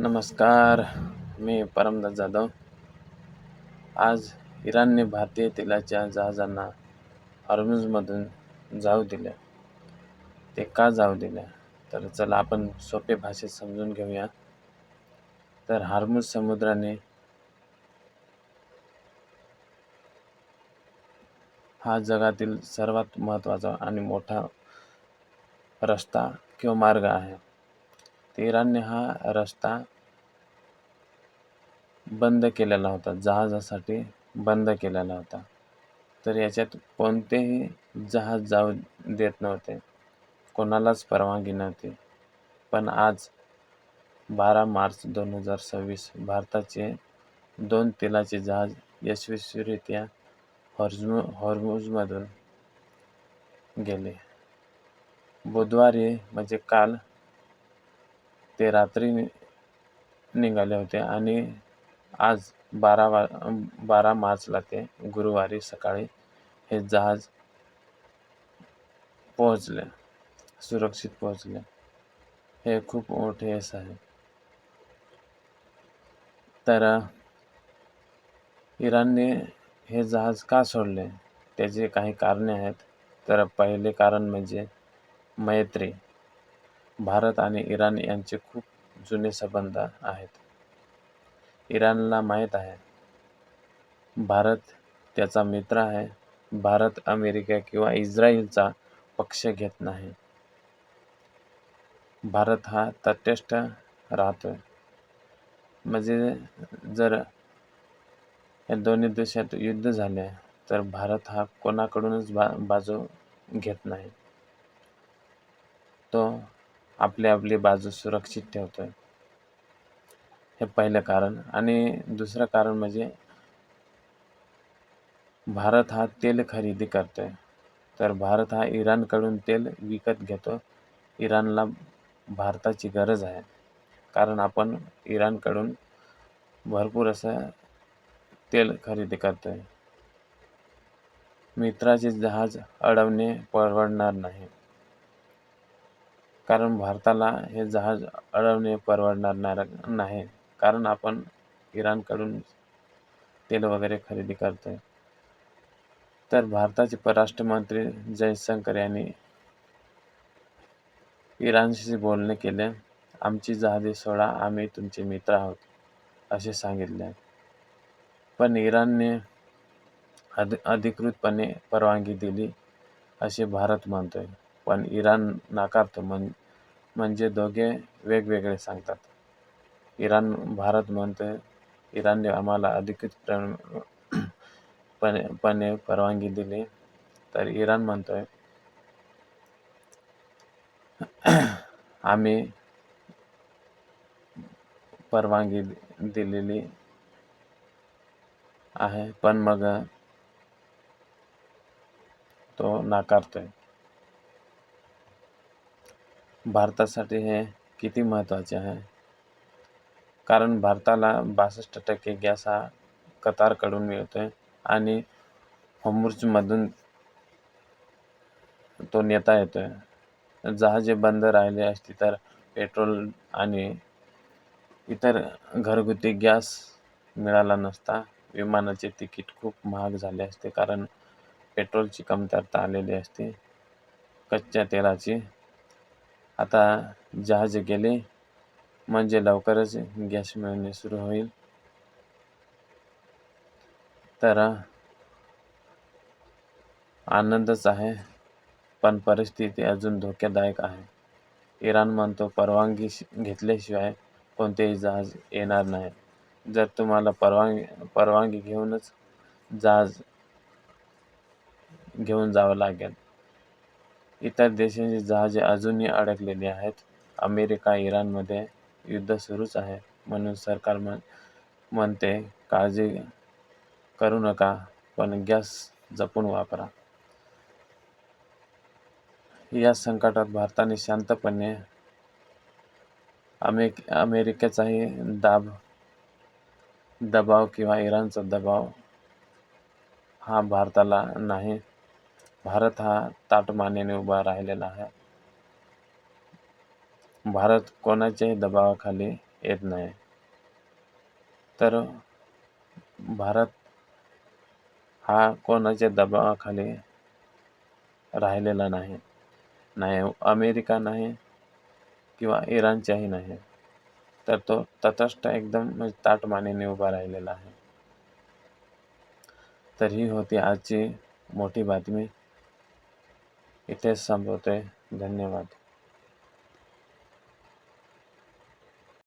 नमस्कार, मी परमदास जाधव. आज इराणने भारतीय तेलाच्या जहाजांना हॉर्मुझमधून जाऊ दिले. ते का जाऊ दिले? तर चला आपण सोप्या भाषेत समजून घेऊया. तर हॉर्मुझ समुद्राने हा जगातील सर्वात महत्त्वाचा आणि मोठा रस्ता किंवा मार्ग आहे. तर इराणने हा रस्ता बंद केलेला होता, जहाजासाठी बंद केलेला होता. तर याच्यात कोणतेही जहाज जाऊ देत नव्हते, कोणालाच परवानगी नव्हती. पण आज 12 मार्च 2026 भारताचे 2 तेलाचे जहाज यशस्वीरित्या हॉर्मुझमधून गेले. बुधवारी म्हणजे काल ते रात्री निघाले होते आणि आज 12 मार्चला ते गुरुवारी सकाळी हे जहाज पोहोचले, सुरक्षित पोहोचले. हे खूप मोठे यश आहे. तर इराणने हे जहाज का सोडले? त्याचे काही कारणे आहेत. तर पहिले कारण म्हणजे मैत्री. भारत आणि इराण यांचे खूप जुने संबंध आहेत. इराणला माहीत आहे, भारत त्याचा मित्र आहे. भारत अमेरिका किंवा इस्रायलचा पक्ष घेत नाही. भारत हा तटस्थ राहतोय. म्हणजे जर या दोन्ही देशात युद्ध झाले तर भारत हा कोणाकडूनच बाजू घेत नाही. तो आपली बाजू सुरक्षित ठेवतोय. हे पहिलं कारण. आणि दुसरं कारण म्हणजे भारत हा तेल खरेदी करतोय. तर भारत हा इराणकडून तेल विकत घेतो. इराणला भारताची गरज आहे, कारण आपण इराणकडून भरपूर असं तेल खरेदी करतोय. मित्राचे जहाज अडवणे परवडणार नाही, कारण भारताला हे जहाज अडवणे परवडणार नाही, कारण आपण इराणकडून तेल वगैरे खरेदी करतोय. तर भारताचे परराष्ट्र मंत्री जयशंकर यांनी इराणशी बोलणे केले. आमची जहाजे सोडा, आम्ही तुमचे मित्र आहोत, असे सांगितले. पण इराणने अधिकृतपणे परवानगी दिली असे भारत म्हणतोय. पण इराण नाकारतो. म्हणजे दोघे वेगवेगळे सांगतात. भारत म्हणतोय इराणने आम्हाला अधिकृतपणे परवानगी दिली. तर इराण म्हणतोय आम्ही परवानगी दिलेली आहे, पण मग तो नाकारतोय. भारतासाठी हे किती महत्त्वाचे आहे? कारण भारताला 62% गॅस हा कतारकडून मिळतोय आणि हॉर्मुझमधून तो नेता येतोय. जहाजे बंद राहिली असती तर पेट्रोल आणि इतर घरगुती गॅस मिळाला नसता. विमानाचे तिकीट खूप महाग झाले असते, कारण पेट्रोलची कमतरता आलेली असते, कच्च्या तेलाची. आता जहाज गेले म्हणजे लवकरच गॅस मिळणे सुरू होईल. तर आनंदच आहे, पण परिस्थिती अजून धोकादायक आहे. इराण म्हणतो परवानगी घेतल्याशिवाय कोणतेही जहाज येणार नाही. जर तुम्हाला परवानगी घेऊनच जहाज घेऊन जावं लागेल. इतर देशांची जहाजे अजूनही अडकलेली आहेत. अमेरिका इराणमध्ये युद्ध सुरूच आहे, म्हणून सरकार म्हणते काळजी करू नका, पण गॅस जपून वापरा. या संकटात भारताने शांतपणे अमेरिकेचाही दबाव किंवा इराणचा दबाव हा भारताला नाही. भारत हा ताठ मानेने उभा राहिलेला आहे. भारत कोणाच्याही दबावाखाली येत नाही. तर भारत हा कोणाच्या दबावाखाली राहिलेला नाही. नाही अमेरिका नाही किंवा इराणच्याही नाही. तर तो तटस्थ एकदम म्हणजे ताठ मानेने उभा राहिलेला आहे. तर ही होती आजची मोठी बातमी. इथेच संपवतोय. धन्यवाद.